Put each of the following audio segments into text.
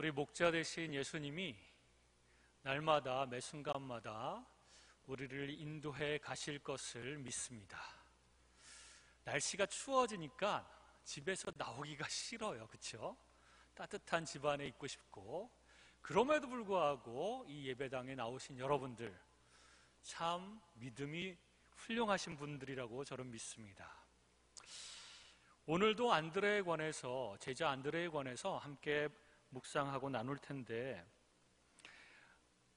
우리 목자 되신 예수님이 날마다 매 순간마다 우리를 인도해 가실 것을 믿습니다. 날씨가 추워지니까 집에서 나오기가 싫어요. 그렇죠? 따뜻한 집 안에 있고 싶고, 그럼에도 불구하고 이 예배당에 나오신 여러분들 참 믿음이 훌륭하신 분들이라고 저는 믿습니다. 오늘도 안드레에 관해서, 제자 안드레에 관해서 함께 묵상하고 나눌 텐데,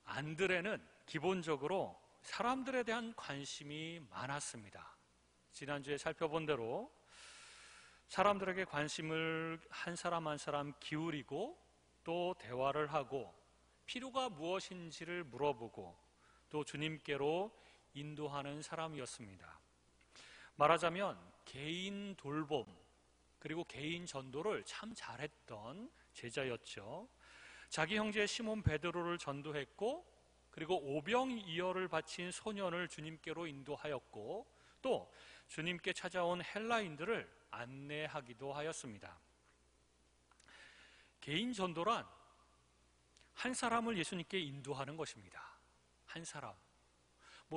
안드레는 기본적으로 사람들에 대한 관심이 많았습니다. 지난주에 살펴본 대로 사람들에게 관심을 한 사람 한 사람 기울이고, 또 대화를 하고 필요가 무엇인지를 물어보고 또 주님께로 인도하는 사람이었습니다. 말하자면 개인 돌봄 그리고 개인 전도를 참 잘했던 제자였죠. 자기 형제 시몬 베드로를 전도했고, 그리고 오병이어를 바친 소년을 주님께로 인도하였고, 또 주님께 찾아온 헬라인들을 안내하기도 하였습니다. 개인 전도란 한 사람을 예수님께 인도하는 것입니다. 한 사람.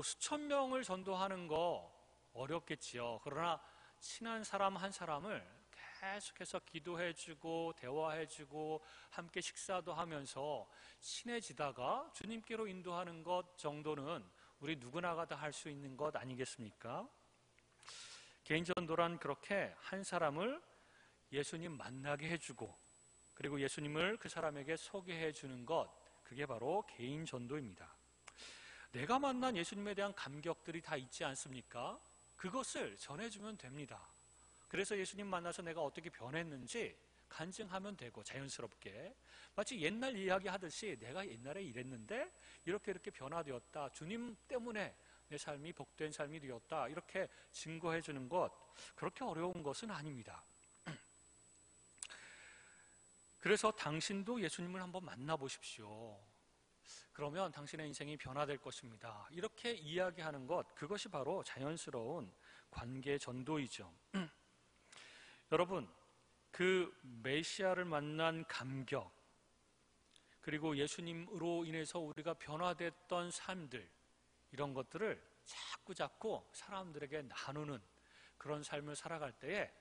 수천 명을 전도하는 거 어렵겠지요. 그러나 친한 사람 한 사람을 계속해서 기도해주고 대화해주고 함께 식사도 하면서 친해지다가 주님께로 인도하는 것 정도는 우리 누구나가 다 할 수 있는 것 아니겠습니까? 개인 전도란 그렇게 한 사람을 예수님 만나게 해주고, 그리고 예수님을 그 사람에게 소개해 주는 것, 그게 바로 개인 전도입니다. 내가 만난 예수님에 대한 감격들이 다 있지 않습니까? 그것을 전해주면 됩니다. 그래서 예수님 만나서 내가 어떻게 변했는지 간증하면 되고, 자연스럽게 마치 옛날 이야기 하듯이 내가 옛날에 이랬는데 이렇게 변화되었다, 주님 때문에 내 삶이 복된 삶이 되었다, 이렇게 증거해 주는 것, 그렇게 어려운 것은 아닙니다. 그래서 당신도 예수님을 한번 만나보십시오. 그러면 당신의 인생이 변화될 것입니다. 이렇게 이야기하는 것, 그것이 바로 자연스러운 관계 전도이죠. 여러분, 그 메시아를 만난 감격, 그리고 예수님으로 인해서 우리가 변화됐던 삶들, 이런 것들을 자꾸 사람들에게 나누는 그런 삶을 살아갈 때에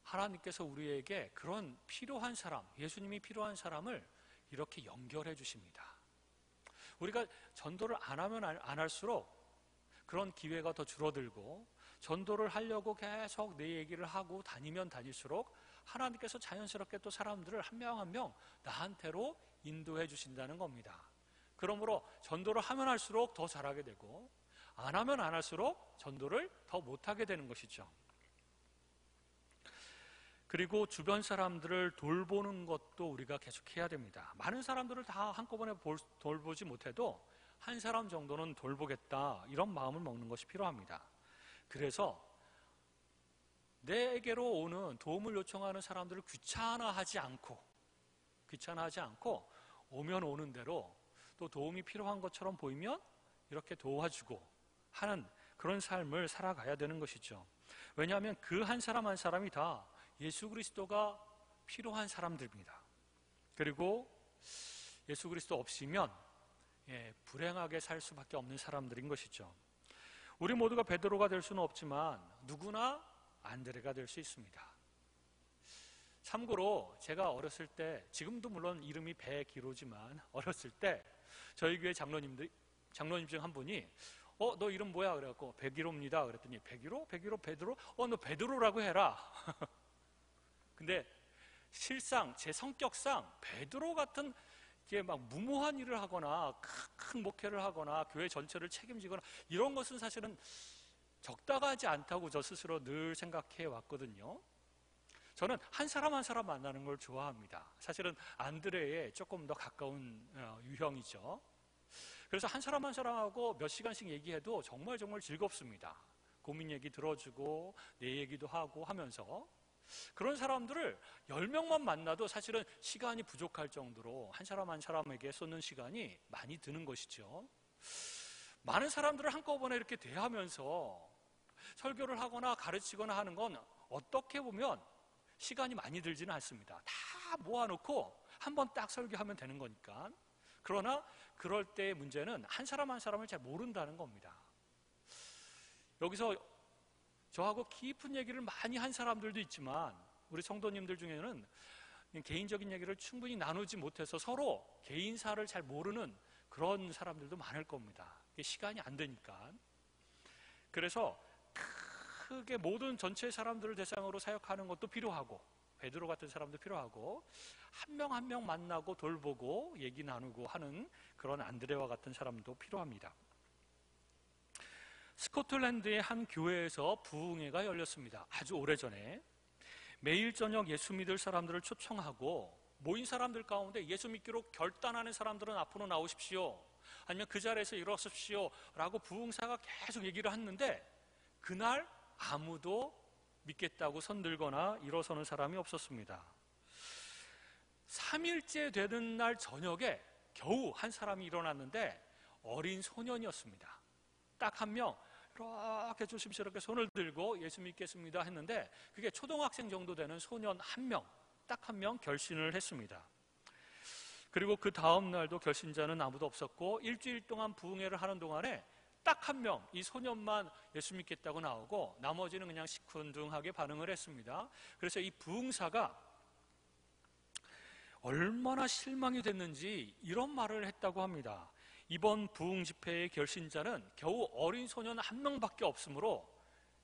하나님께서 우리에게 그런 필요한 사람, 예수님이 필요한 사람을 이렇게 연결해 주십니다. 우리가 전도를 안 하면 안 할수록 그런 기회가 더 줄어들고, 전도를 하려고 계속 내 얘기를 하고 다니면 다닐수록 하나님께서 자연스럽게 또 사람들을 한 명 한 명 나한테로 인도해 주신다는 겁니다. 그러므로 전도를 하면 할수록 더 잘하게 되고, 안 하면 안 할수록 전도를 더 못하게 되는 것이죠. 그리고 주변 사람들을 돌보는 것도 우리가 계속해야 됩니다. 많은 사람들을 다 한꺼번에 돌보지 못해도 한 사람 정도는 돌보겠다, 이런 마음을 먹는 것이 필요합니다. 그래서 내게로 오는, 도움을 요청하는 사람들을 귀찮아하지 않고 오면 오는 대로, 또 도움이 필요한 것처럼 보이면 이렇게 도와주고 하는 그런 삶을 살아가야 되는 것이죠. 왜냐하면 그 한 사람 한 사람이 다 예수 그리스도가 필요한 사람들입니다. 그리고 예수 그리스도 없이면 불행하게 살 수밖에 없는 사람들인 것이죠. 우리 모두가 베드로가 될 수는 없지만 누구나 안드레가 될 수 있습니다. 참고로 제가 어렸을 때, 지금도 물론 이름이 배기로지만 어렸을 때 저희 교회 장로님 중 한 분이 너 이름 뭐야? 그래갖고 배기로입니다. 그랬더니 배기로? 베드로? 너 베드로라고 해라. 근데 실상 제 성격상 베드로 같은 막 무모한 일을 하거나 큰 목회를 하거나 교회 전체를 책임지거나 이런 것은 사실은 적당하지 않다고 저 스스로 늘 생각해 왔거든요. 저는 한 사람 한 사람 만나는 걸 좋아합니다. 사실은 안드레에 조금 더 가까운 유형이죠. 그래서 한 사람 한 사람하고 몇 시간씩 얘기해도 정말 즐겁습니다. 고민 얘기 들어주고 내 얘기도 하고 하면서, 그런 사람들을 10명만 만나도 사실은 시간이 부족할 정도로 한 사람 한 사람에게 쏟는 시간이 많이 드는 것이죠. 많은 사람들을 한꺼번에 이렇게 대하면서 설교를 하거나 가르치거나 하는 건 어떻게 보면 시간이 많이 들지는 않습니다. 다 모아놓고 한번 딱 설교하면 되는 거니까. 그러나 그럴 때의 문제는 한 사람 한 사람을 잘 모른다는 겁니다. 여기서 저하고 깊은 얘기를 많이 한 사람들도 있지만 우리 성도님들 중에는 개인적인 얘기를 충분히 나누지 못해서 서로 개인사를 잘 모르는 그런 사람들도 많을 겁니다. 시간이 안 되니까. 그래서 크게 모든 전체 사람들을 대상으로 사역하는 것도 필요하고, 베드로 같은 사람도 필요하고, 한 명 한 명 만나고 돌보고 얘기 나누고 하는 그런 안드레와 같은 사람도 필요합니다. 스코틀랜드의 한 교회에서 부흥회가 열렸습니다. 아주 오래전에. 매일 저녁 예수 믿을 사람들을 초청하고 모인 사람들 가운데 예수 믿기로 결단하는 사람들은 앞으로 나오십시오, 아니면 그 자리에서 일어서십시오 라고 부흥사가 계속 얘기를 했는데 그날 아무도 믿겠다고 손들거나 일어서는 사람이 없었습니다. 3일째 되는 날 저녁에 겨우 한 사람이 일어났는데 어린 소년이었습니다. 딱 한 명 이렇게 조심스럽게 손을 들고 예수 믿겠습니다 했는데 그게 초등학생 정도 되는 소년 한 명, 딱 한 명 결신을 했습니다. 그리고 그 다음 날도 결신자는 아무도 없었고 일주일 동안 부흥회를 하는 동안에 딱 한 명, 이 소년만 예수 믿겠다고 나오고 나머지는 그냥 시큰둥하게 반응을 했습니다. 그래서 이 부흥사가 얼마나 실망이 됐는지 이런 말을 했다고 합니다. 이번 부흥 집회의 결신자는 겨우 어린 소년 한 명밖에 없으므로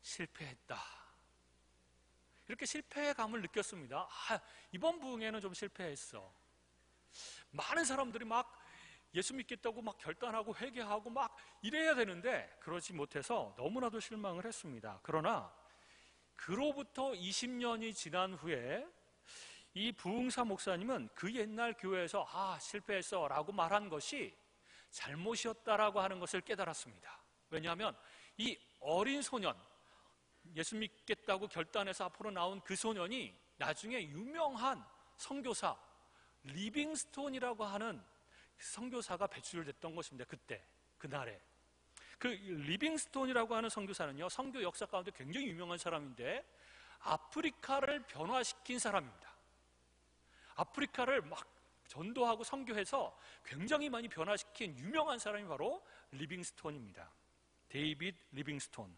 실패했다. 이렇게 실패감을 느꼈습니다. 이번 부흥회는 좀 실패했어. 많은 사람들이 막 예수 믿겠다고 막 결단하고 회개하고 막 이래야 되는데 그러지 못해서 너무나도 실망을 했습니다. 그러나 그로부터 20년이 지난 후에 이 부흥사 목사님은 그 옛날 교회에서 실패했어 라고 말한 것이 잘못이었다라고 하는 것을 깨달았습니다. 왜냐하면 이 어린 소년, 예수 믿겠다고 결단해서 앞으로 나온 그 소년이 나중에 유명한 선교사 리빙스톤이라고 하는 선교사가 배출됐던 것입니다. 그때, 그날에. 그 리빙스톤이라고 하는 선교사는요, 선교 역사 가운데 굉장히 유명한 사람인데 아프리카를 변화시킨 사람입니다. 아프리카를 막 전도하고 선교해서 굉장히 많이 변화시킨 유명한 사람이 바로 리빙스톤입니다. 데이빗 리빙스톤.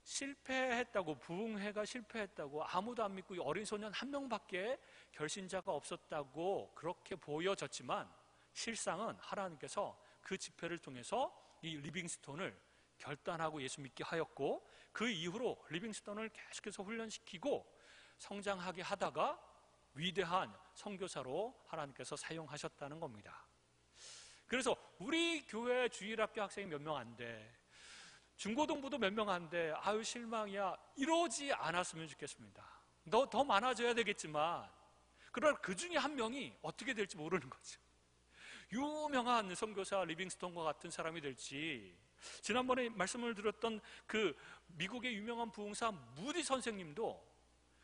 실패했다고, 부흥회가 실패했다고, 아무도 안 믿고 어린 소년 한 명밖에 결신자가 없었다고 그렇게 보여졌지만 실상은 하나님께서 그 집회를 통해서 이 리빙스톤을 결단하고 예수 믿게 하였고 그 이후로 리빙스톤을 계속해서 훈련시키고 성장하게 하다가 위대한 선교사로 하나님께서 사용하셨다는 겁니다. 그래서 우리 교회 주일학교 학생이 몇 명 안 돼, 중고등부도 몇 명 안 돼, 아유 실망이야, 이러지 않았으면 좋겠습니다. 더 많아져야 되겠지만 그러나 그 중에 한 명이 어떻게 될지 모르는 거죠. 유명한 선교사 리빙스톤과 같은 사람이 될지, 지난번에 말씀을 드렸던 그 미국의 유명한 부흥사 무디 선생님도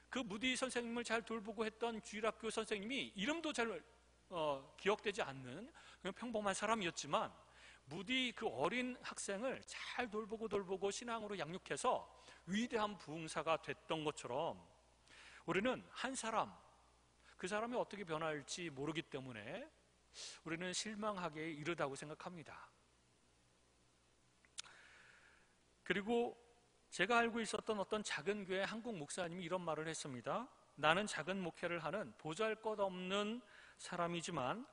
그 무디 선생님을 잘 돌보고 했던 주일학교 선생님이 이름도 잘 기억되지 않는 그냥 평범한 사람이었지만 무디 그 어린 학생을 잘 돌보고 신앙으로 양육해서 위대한 부흥사가 됐던 것처럼 우리는 한 사람, 그 사람이 어떻게 변할지 모르기 때문에 우리는 실망하기에 이르다고 생각합니다. 그리고 제가 알고 있었던 어떤 작은 교회 한국 목사님이 이런 말을 했습니다. 나는 작은 목회를 하는 보잘것없는 사람이지만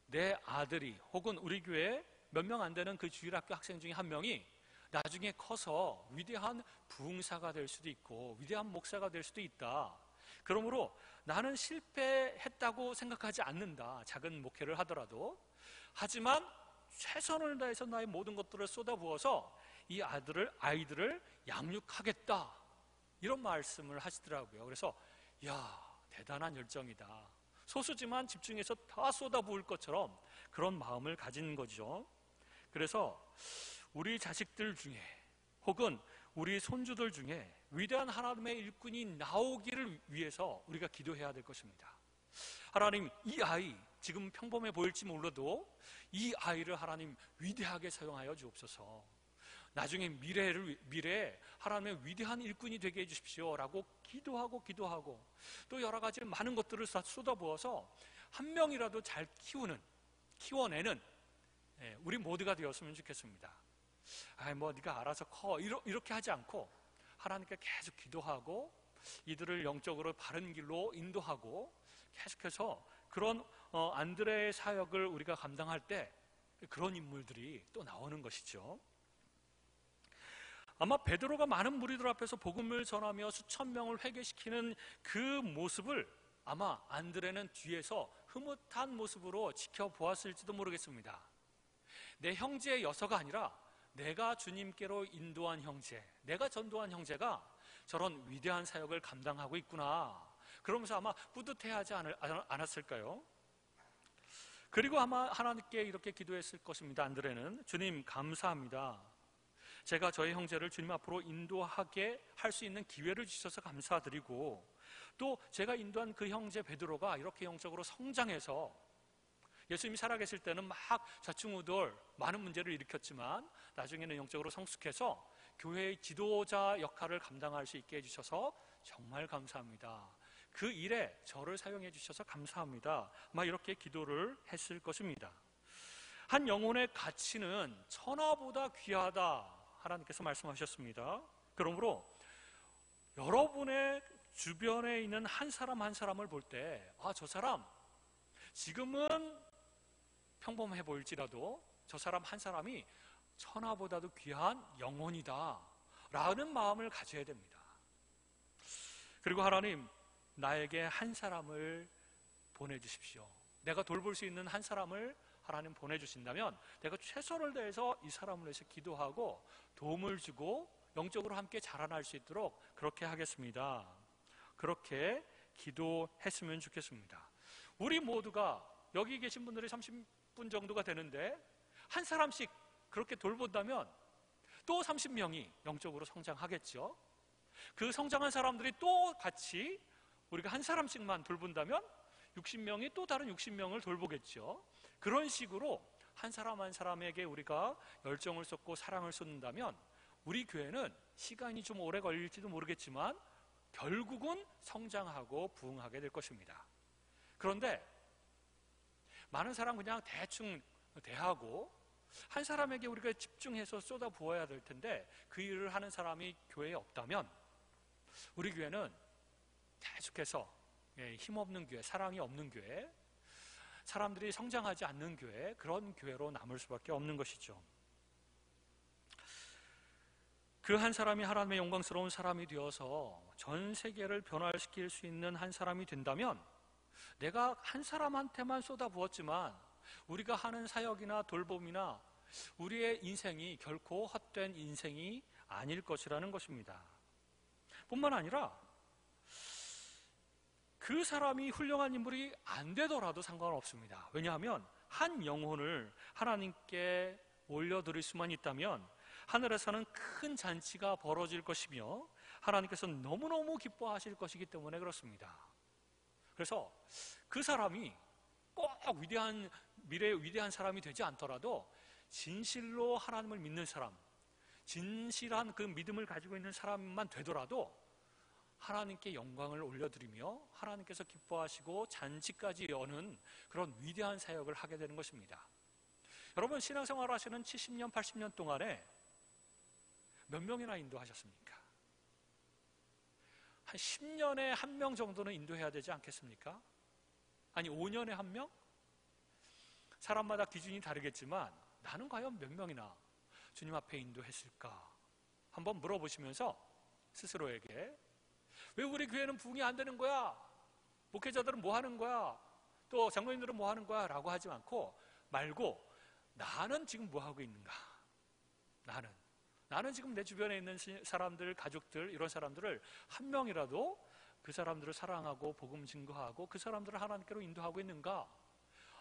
내 아들이 혹은 우리 교회 몇 명 안 되는 그 주일학교 학생 중에 한 명이 나중에 커서 위대한 부흥사가 될 수도 있고 위대한 목사가 될 수도 있다. 그러므로 나는 실패했다고 생각하지 않는다. 작은 목회를 하더라도. 하지만 최선을 다해서 나의 모든 것들을 쏟아부어서 이 아이들을 양육하겠다. 이런 말씀을 하시더라고요. 그래서 대단한 열정이다. 소수지만 집중해서 다 쏟아부을 것처럼 그런 마음을 가진 거죠. 그래서 우리 자식들 중에 혹은 우리 손주들 중에 위대한 하나님의 일꾼이 나오기를 위해서 우리가 기도해야 될 것입니다. 하나님, 이 아이 지금 평범해 보일지 몰라도 이 아이를 하나님 위대하게 사용하여 주옵소서. 나중에 미래에 하나님의 위대한 일꾼이 되게 해주십시오라고 기도하고 또 여러 가지 많은 것들을 쏟아부어서 한 명이라도 잘 키워내는 우리 모두가 되었으면 좋겠습니다. 뭐 네가 알아서 커 이렇게 하지 않고 하나님께 계속 기도하고 이들을 영적으로 바른 길로 인도하고 계속해서 그런 안드레의 사역을 우리가 감당할 때 그런 인물들이 또 나오는 것이죠. 아마 베드로가 많은 무리들 앞에서 복음을 전하며 수천 명을 회개시키는 그 모습을 아마 안드레는 뒤에서 흐뭇한 모습으로 지켜보았을지도 모르겠습니다. 내 형제의 여서가 아니라 내가 주님께로 인도한 형제, 내가 전도한 형제가 저런 위대한 사역을 감당하고 있구나, 그러면서 아마 뿌듯해하지 않았을까요? 그리고 아마 하나님께 이렇게 기도했을 것입니다. 안드레는 주님 감사합니다. 제가 저의 형제를 주님 앞으로 인도하게 할 수 있는 기회를 주셔서 감사드리고, 또 제가 인도한 그 형제 베드로가 이렇게 영적으로 성장해서 예수님이 살아계실 때는 막 좌충우돌 많은 문제를 일으켰지만 나중에는 영적으로 성숙해서 교회의 지도자 역할을 감당할 수 있게 해주셔서 정말 감사합니다. 그 일에 저를 사용해 주셔서 감사합니다. 막 이렇게 기도를 했을 것입니다. 한 영혼의 가치는 천하보다 귀하다, 하나님께서 말씀하셨습니다. 그러므로 여러분의 주변에 있는 한 사람 한 사람을 볼 때, 저 사람 지금은 평범해 보일지라도 저 사람 한 사람이 천하보다도 귀한 영혼이다 라는 마음을 가져야 됩니다. 그리고 하나님, 나에게 한 사람을 보내주십시오. 내가 돌볼 수 있는 한 사람을 하나님 보내주신다면 내가 최선을 다해서 이 사람을 위해서 기도하고 도움을 주고 영적으로 함께 자라날 수 있도록 그렇게 하겠습니다. 그렇게 기도했으면 좋겠습니다. 우리 모두가 여기 계신 분들이 30분 정도가 되는데 한 사람씩 그렇게 돌본다면 또 30명이 영적으로 성장하겠죠. 그 성장한 사람들이 또 같이 우리가 한 사람씩만 돌본다면 60명이 또 다른 60명을 돌보겠죠. 그런 식으로 한 사람 한 사람에게 우리가 열정을 쏟고 사랑을 쏟는다면 우리 교회는 시간이 좀 오래 걸릴지도 모르겠지만 결국은 성장하고 부흥하게 될 것입니다. 그런데 많은 사람 그냥 대충 대하고 한 사람에게 우리가 집중해서 쏟아 부어야 될 텐데 그 일을 하는 사람이 교회에 없다면 우리 교회는 계속해서 힘없는 교회, 사랑이 없는 교회, 사람들이 성장하지 않는 교회, 그런 교회로 남을 수밖에 없는 것이죠. 그 한 사람이 하나님의 영광스러운 사람이 되어서 전 세계를 변화시킬 수 있는 한 사람이 된다면 내가 한 사람한테만 쏟아부었지만 우리가 하는 사역이나 돌봄이나 우리의 인생이 결코 헛된 인생이 아닐 것이라는 것입니다. 뿐만 아니라 그 사람이 훌륭한 인물이 안 되더라도 상관없습니다. 왜냐하면 한 영혼을 하나님께 올려드릴 수만 있다면 하늘에서는 큰 잔치가 벌어질 것이며 하나님께서 너무너무 기뻐하실 것이기 때문에 그렇습니다. 그래서 그 사람이 꼭 미래의 위대한 사람이 되지 않더라도 진실로 하나님을 믿는 사람, 진실한 그 믿음을 가지고 있는 사람만 되더라도 하나님께 영광을 올려드리며 하나님께서 기뻐하시고 잔치까지 여는 그런 위대한 사역을 하게 되는 것입니다. 여러분, 신앙생활 하시는 70년, 80년 동안에 몇 명이나 인도하셨습니까? 한 10년에 한 명 정도는 인도해야 되지 않겠습니까? 아니 5년에 한 명? 사람마다 기준이 다르겠지만 나는 과연 몇 명이나 주님 앞에 인도했을까? 한번 물어보시면서 스스로에게, 왜 우리 교회는 부흥이 안 되는 거야? 목회자들은 뭐 하는 거야? 또 장로님들은 뭐 하는 거야? 라고 하지 말고 나는 지금 뭐 하고 있는가? 나는 지금 내 주변에 있는 사람들, 가족들, 이런 사람들을 한 명이라도 그 사람들을 사랑하고 복음 증거하고 그 사람들을 하나님께로 인도하고 있는가?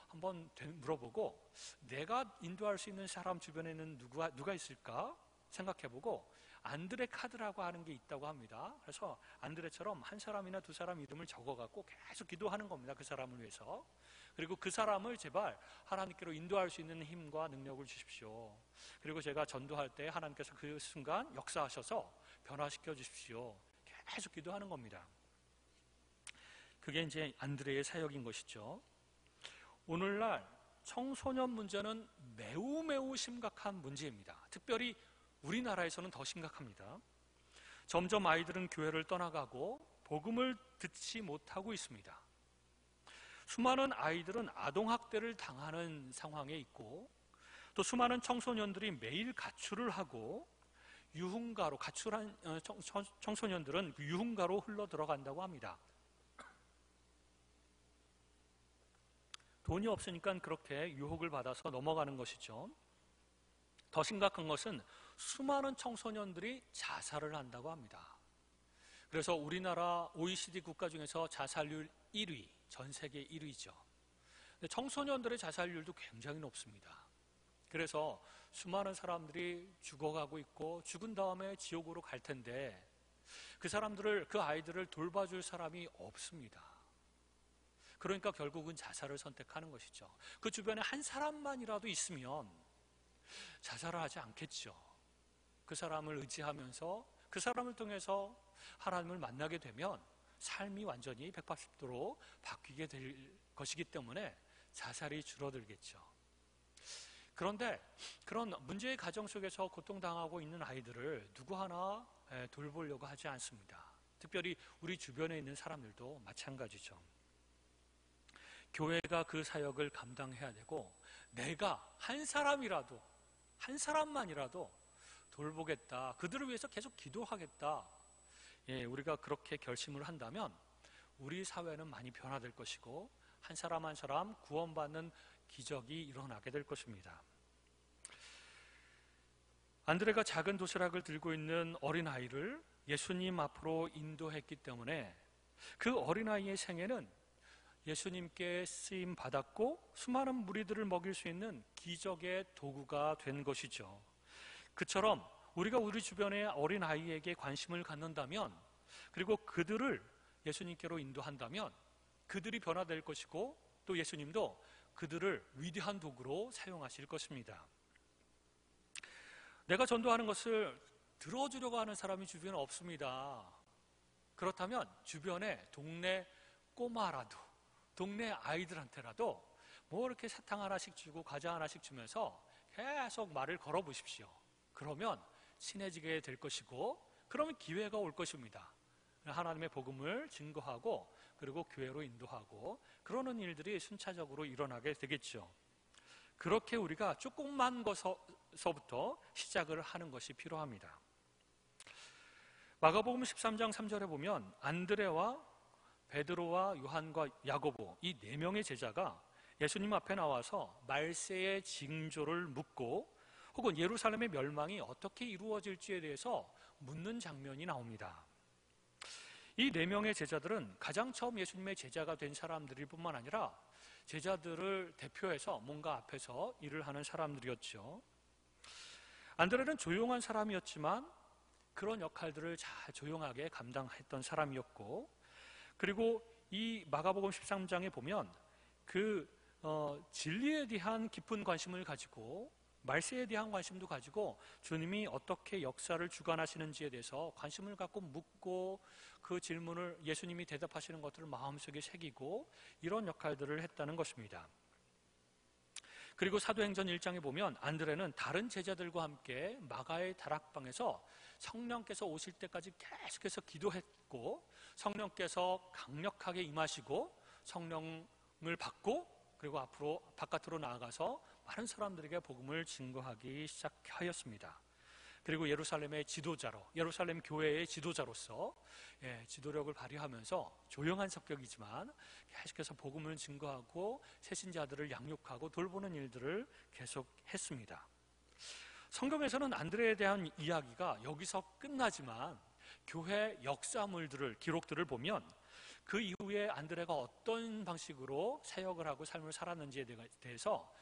한번 물어보고 내가 인도할 수 있는 사람 주변에는 누가 있을까? 생각해보고 안드레 카드라고 하는 게 있다고 합니다. 그래서 안드레처럼 한 사람이나 두 사람 이름을 적어갖고 계속 기도하는 겁니다. 그 사람을 위해서. 그리고 그 사람을 제발 하나님께로 인도할 수 있는 힘과 능력을 주십시오. 그리고 제가 전도할 때 하나님께서 그 순간 역사하셔서 변화시켜 주십시오. 계속 기도하는 겁니다. 그게 이제 안드레의 사역인 것이죠. 오늘날 청소년 문제는 매우 심각한 문제입니다. 특별히 우리나라에서는 더 심각합니다. 점점 아이들은 교회를 떠나가고 복음을 듣지 못하고 있습니다. 수많은 아이들은 아동학대를 당하는 상황에 있고, 또 수많은 청소년들이 매일 가출을 하고 유흥가로, 가출한 청소년들은 유흥가로 흘러 들어간다고 합니다. 돈이 없으니까 그렇게 유혹을 받아서 넘어가는 것이죠. 더 심각한 것은 수많은 청소년들이 자살을 한다고 합니다. 그래서 우리나라 OECD 국가 중에서 자살률 1위, 전 세계 1위죠. 청소년들의 자살률도 굉장히 높습니다. 그래서 수많은 사람들이 죽어가고 있고 죽은 다음에 지옥으로 갈 텐데 그 아이들을 돌봐줄 사람이 없습니다. 그러니까 결국은 자살을 선택하는 것이죠. 그 주변에 한 사람만이라도 있으면 자살을 하지 않겠죠. 그 사람을 의지하면서 그 사람을 통해서 하나님을 만나게 되면 삶이 완전히 180도로 바뀌게 될 것이기 때문에 자살이 줄어들겠죠. 그런데 그런 문제의 가정 속에서 고통당하고 있는 아이들을 누구 하나 돌보려고 하지 않습니다. 특별히 우리 주변에 있는 사람들도 마찬가지죠. 교회가 그 사역을 감당해야 되고, 내가 한 사람만이라도 돌보겠다, 그들을 위해서 계속 기도하겠다, 우리가 그렇게 결심을 한다면 우리 사회는 많이 변화될 것이고 한 사람 한 사람 구원받는 기적이 일어나게 될 것입니다. 안드레가 작은 도시락을 들고 있는 어린아이를 예수님 앞으로 인도했기 때문에 그 어린아이의 생애는 예수님께 쓰임 받았고 수많은 무리들을 먹일 수 있는 기적의 도구가 된 것이죠. 그처럼 우리가 우리 주변의 어린아이에게 관심을 갖는다면, 그리고 그들을 예수님께로 인도한다면 그들이 변화될 것이고, 또 예수님도 그들을 위대한 도구로 사용하실 것입니다. 내가 전도하는 것을 들어주려고 하는 사람이 주변에 없습니다. 그렇다면 주변에 동네 꼬마라도, 동네 아이들한테라도 뭐 이렇게 사탕 하나씩 주고 과자 하나씩 주면서 계속 말을 걸어 보십시오. 그러면 친해지게 될 것이고, 그러면 기회가 올 것입니다. 하나님의 복음을 증거하고 그리고 교회로 인도하고 그러는 일들이 순차적으로 일어나게 되겠죠. 그렇게 우리가 조금만 것서부터 시작을 하는 것이 필요합니다. 마가복음 13장 3절에 보면 안드레와 베드로와 요한과 야고보, 이 4명의 제자가 예수님 앞에 나와서 말세의 징조를 묻고 혹은 예루살렘의 멸망이 어떻게 이루어질지에 대해서 묻는 장면이 나옵니다. 이 4명의 제자들은 가장 처음 예수님의 제자가 된 사람들일 뿐만 아니라 제자들을 대표해서 뭔가 앞에서 일을 하는 사람들이었죠. 안드레는 조용한 사람이었지만 그런 역할들을 잘 조용하게 감당했던 사람이었고, 그리고 이 마가복음 13장에 보면 진리에 대한 깊은 관심을 가지고 말세에 대한 관심도 가지고 주님이 어떻게 역사를 주관하시는지에 대해서 관심을 갖고 묻고 그 질문을 예수님이 대답하시는 것들을 마음속에 새기고 이런 역할들을 했다는 것입니다. 그리고 사도행전 1장에 보면 안드레는 다른 제자들과 함께 마가의 다락방에서 성령께서 오실 때까지 계속해서 기도했고, 성령께서 강력하게 임하시고 성령을 받고 그리고 앞으로 바깥으로 나아가서 많은 사람들에게 복음을 증거하기 시작하였습니다. 그리고 예루살렘의 지도자로, 예루살렘 교회의 지도자로서 지도력을 발휘하면서 조용한 성격이지만 계속해서 복음을 증거하고 새신자들을 양육하고 돌보는 일들을 계속했습니다. 성경에서는 안드레에 대한 이야기가 여기서 끝나지만 교회 역사물들을, 기록들을 보면 그 이후에 안드레가 어떤 방식으로 사역을 하고 삶을 살았는지에 대해서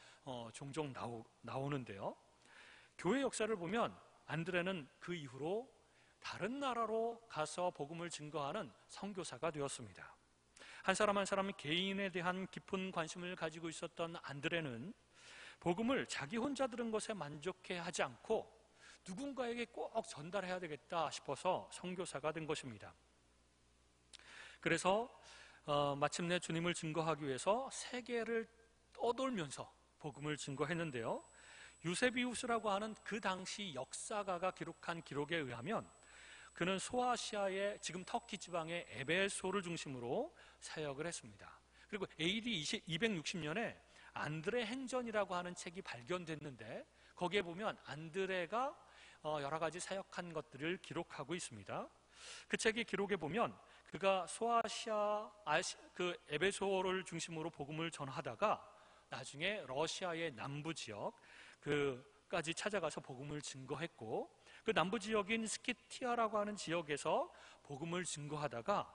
종종 나오는데요. 교회 역사를 보면 안드레는 그 이후로 다른 나라로 가서 복음을 증거하는 선교사가 되었습니다. 한 사람 한 사람 개인에 대한 깊은 관심을 가지고 있었던 안드레는 복음을 자기 혼자 들은 것에 만족해 하지 않고 누군가에게 꼭 전달해야 되겠다 싶어서 선교사가 된 것입니다. 그래서 마침내 주님을 증거하기 위해서 세계를 떠돌면서 복음을 증거했는데요. 유세비우스라고 하는 그 당시 역사가가 기록한 기록에 의하면 그는 소아시아의 지금 터키 지방의 에베소를 중심으로 사역을 했습니다. 그리고 AD 260년에 안드레 행전이라고 하는 책이 발견됐는데 거기에 보면 안드레가 여러 가지 사역한 것들을 기록하고 있습니다. 그 책의 기록에 보면 그가 소아시아 그 에베소를 중심으로 복음을 전하다가 나중에 러시아의 남부 지역 그까지 찾아가서 복음을 증거했고 그 남부 지역인 스키티아라고 하는 지역에서 복음을 증거하다가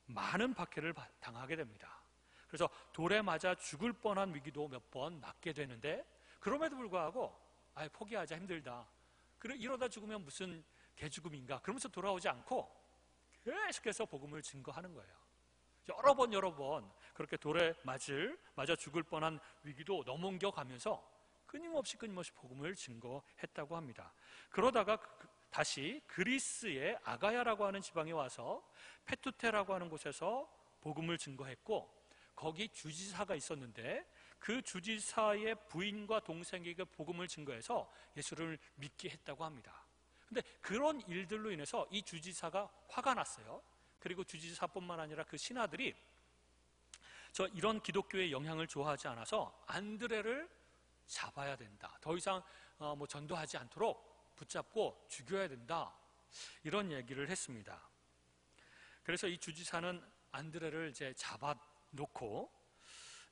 많은 박해를 당하게 됩니다. 그래서 돌에 맞아 죽을 뻔한 위기도 몇 번 맞게 되는데 그럼에도 불구하고 포기하자 힘들다. 이러다 죽으면 무슨 개죽음인가 그러면서 돌아오지 않고 계속해서 복음을 증거하는 거예요. 여러 번 그렇게 돌에 맞아 죽을 뻔한 위기도 넘어가면서 끊임없이 복음을 증거했다고 합니다. 그러다가 다시 그리스의 아가야라고 하는 지방에 와서 페투테라고 하는 곳에서 복음을 증거했고 거기 주지사가 있었는데 그 주지사의 부인과 동생에게 복음을 증거해서 예수를 믿게 했다고 합니다. 근데 그런 일들로 인해서 이 주지사가 화가 났어요. 그리고 주지사뿐만 아니라 그 신하들이 이런 기독교의 영향을 좋아하지 않아서 안드레를 잡아야 된다. 더 이상 전도하지 않도록 붙잡고 죽여야 된다. 이런 얘기를 했습니다. 그래서 이 주지사는 안드레를 이제 잡아놓고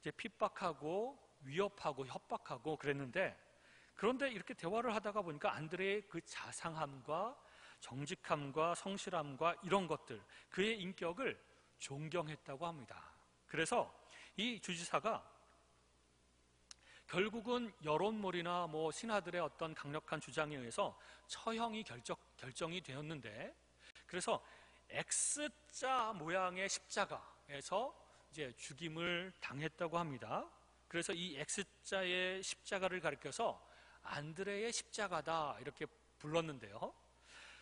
이제 핍박하고 위협하고 협박하고 그랬는데 그런데 이렇게 대화를 하다가 보니까 안드레의 그 자상함과 정직함과 성실함과 이런 것들 그의 인격을 존경했다고 합니다. 그래서 이 주지사가 결국은 여론몰이나 신하들의 어떤 강력한 주장에 의해서 처형이 결정이 되었는데 그래서 X자 모양의 십자가에서 이제 죽임을 당했다고 합니다. 그래서 이 X자의 십자가를 가리켜서 안드레의 십자가다 이렇게 불렀는데요.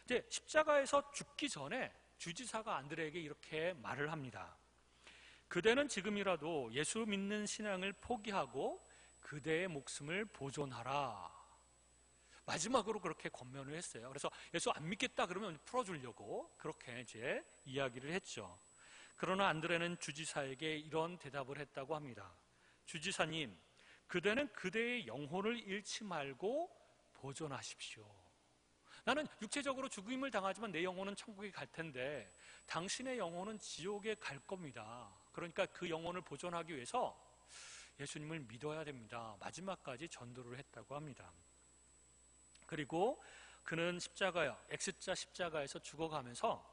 이제 십자가에서 죽기 전에 주지사가 안드레에게 이렇게 말을 합니다. 그대는 지금이라도 예수 믿는 신앙을 포기하고 그대의 목숨을 보존하라. 마지막으로 그렇게 권면을 했어요. 그래서 예수 안 믿겠다 그러면 풀어주려고 그렇게 이제 이야기를 했죠. 그러나 안드레는 주지사에게 이런 대답을 했다고 합니다. 주지사님, 그대는 그대의 영혼을 잃지 말고 보존하십시오. 나는 육체적으로 죽임을 당하지만 내 영혼은 천국에 갈 텐데 당신의 영혼은 지옥에 갈 겁니다. 그러니까 그 영혼을 보존하기 위해서 예수님을 믿어야 됩니다. 마지막까지 전도를 했다고 합니다. 그리고 그는 X자 십자가에서 죽어가면서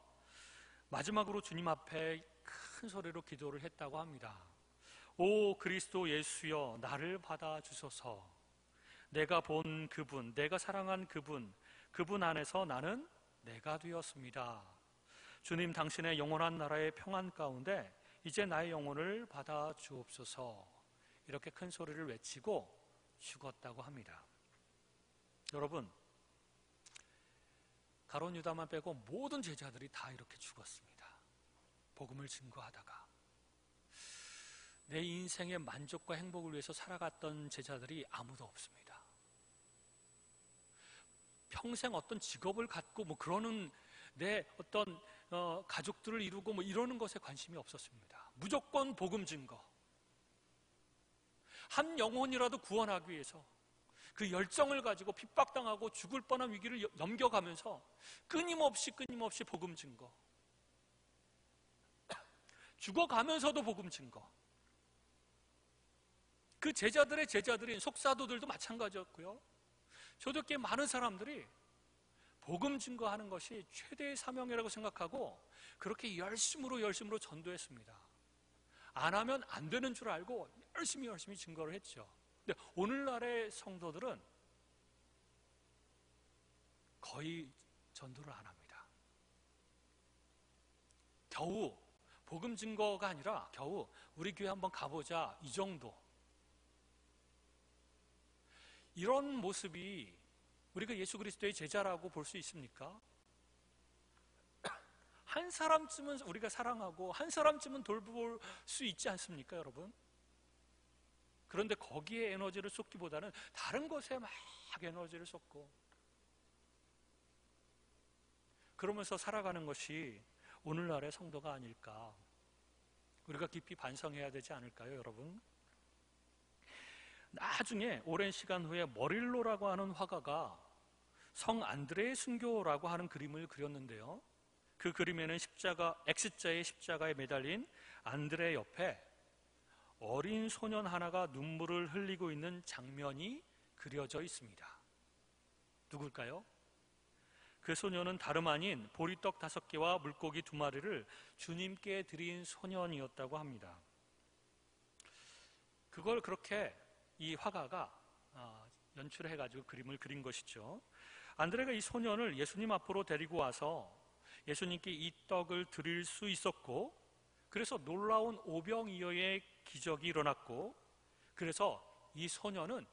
마지막으로 주님 앞에 큰 소리로 기도를 했다고 합니다. 오 그리스도 예수여 나를 받아주소서. 내가 본 그분, 내가 사랑한 그분 안에서 나는 내가 되었습니다. 주님 당신의 영원한 나라의 평안 가운데 이제 나의 영혼을 받아주옵소서. 이렇게 큰 소리를 외치고 죽었다고 합니다. 여러분, 가룟 유다만 빼고 모든 제자들이 다 이렇게 죽었습니다. 복음을 증거하다가 내 인생의 만족과 행복을 위해서 살아갔던 제자들이 아무도 없습니다. 평생 어떤 직업을 갖고 그러는 내 어떤 가족들을 이루고 이러는 것에 관심이 없었습니다. 무조건 복음 증거. 한 영혼이라도 구원하기 위해서 그 열정을 가지고 핍박당하고 죽을 뻔한 위기를 넘겨가면서 끊임없이 복음 증거. 죽어가면서도 복음 증거. 그 제자들의 제자들인 속사도들도 마찬가지였고요. 저도 꽤 많은 사람들이 복음 증거하는 것이 최대의 사명이라고 생각하고 그렇게 열심으로 전도했습니다. 안 하면 안 되는 줄 알고 열심히 증거를 했죠. 근데 오늘날의 성도들은 거의 전도를 안 합니다. 겨우 복음 증거가 아니라 겨우 우리 교회 한번 가보자, 이 정도. 이런 모습이 우리가 예수 그리스도의 제자라고 볼 수 있습니까? 한 사람쯤은 우리가 사랑하고 한 사람쯤은 돌볼 수 있지 않습니까, 여러분? 그런데 거기에 에너지를 쏟기보다는 다른 것에 막 에너지를 쏟고 그러면서 살아가는 것이 오늘날의 성도가 아닐까. 우리가 깊이 반성해야 되지 않을까요, 여러분? 나중에 오랜 시간 후에 머릴로라고 하는 화가가 성 안드레의 순교라고 하는 그림을 그렸는데요. 그 그림에는 십자가, X자의 십자가에 매달린 안드레 옆에 어린 소년 하나가 눈물을 흘리고 있는 장면이 그려져 있습니다. 누굴까요? 그 소년은 다름 아닌 보리떡 5개와 물고기 2마리를 주님께 드린 소년이었다고 합니다. 그걸 그렇게 이 화가가 연출해가지고 그림을 그린 것이죠. 안드레가 이 소년을 예수님 앞으로 데리고 와서 예수님께 이 떡을 드릴 수 있었고, 그래서 놀라운 오병이어의 기적이 일어났고, 그래서 이 소년은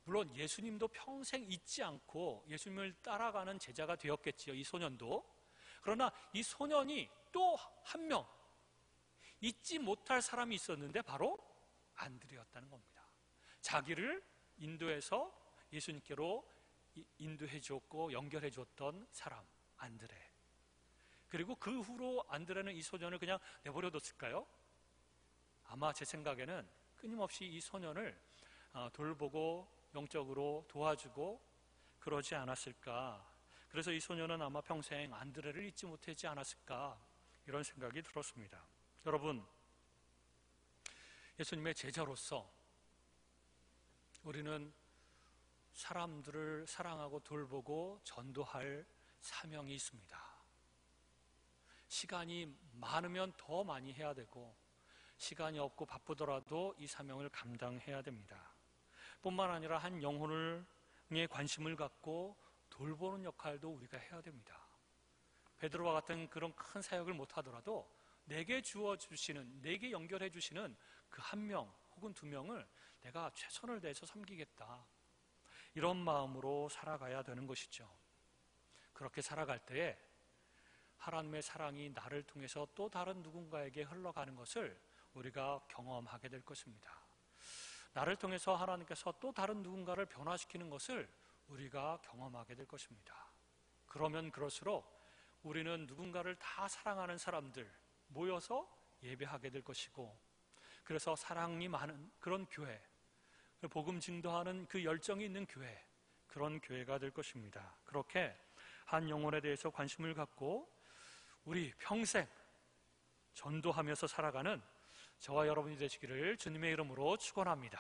물론 예수님도 평생 잊지 않고 예수님을 따라가는 제자가 되었겠지요, 이 소년도. 그러나 이 소년이 또 한 명 잊지 못할 사람이 있었는데 바로 안드레였다는 겁니다. 자기를 인도해서 예수님께로 인도해 주었고 연결해 주었던 사람, 안드레. 그리고 그 후로 안드레는 이 소년을 그냥 내버려 뒀을까요? 아마 제 생각에는 끊임없이 이 소년을 돌보고 영적으로 도와주고 그러지 않았을까. 그래서 이 소년은 아마 평생 안드레를 잊지 못하지 않았을까, 이런 생각이 들었습니다. 여러분, 예수님의 제자로서 우리는 사람들을 사랑하고 돌보고 전도할 사명이 있습니다. 시간이 많으면 더 많이 해야 되고, 시간이 없고 바쁘더라도 이 사명을 감당해야 됩니다. 뿐만 아니라 한 영혼에 관심을 갖고 돌보는 역할도 우리가 해야 됩니다. 베드로와 같은 그런 큰 사역을 못하더라도 내게 주어주시는, 내게 연결해 주시는 그 1명 혹은 2명을 내가 최선을 다해서 섬기겠다, 이런 마음으로 살아가야 되는 것이죠. 그렇게 살아갈 때에 하나님의 사랑이 나를 통해서 또 다른 누군가에게 흘러가는 것을 우리가 경험하게 될 것입니다. 나를 통해서 하나님께서 또 다른 누군가를 변화시키는 것을 우리가 경험하게 될 것입니다. 그러면 그럴수록 우리는 누군가를 다 사랑하는 사람들 모여서 예배하게 될 것이고, 그래서 사랑이 많은 그런 교회, 복음 증거하는 그 열정이 있는 교회, 그런 교회가 될 것입니다. 그렇게 한 영혼에 대해서 관심을 갖고 우리 평생 전도하면서 살아가는 저와 여러분이 되시기를 주님의 이름으로 축원합니다.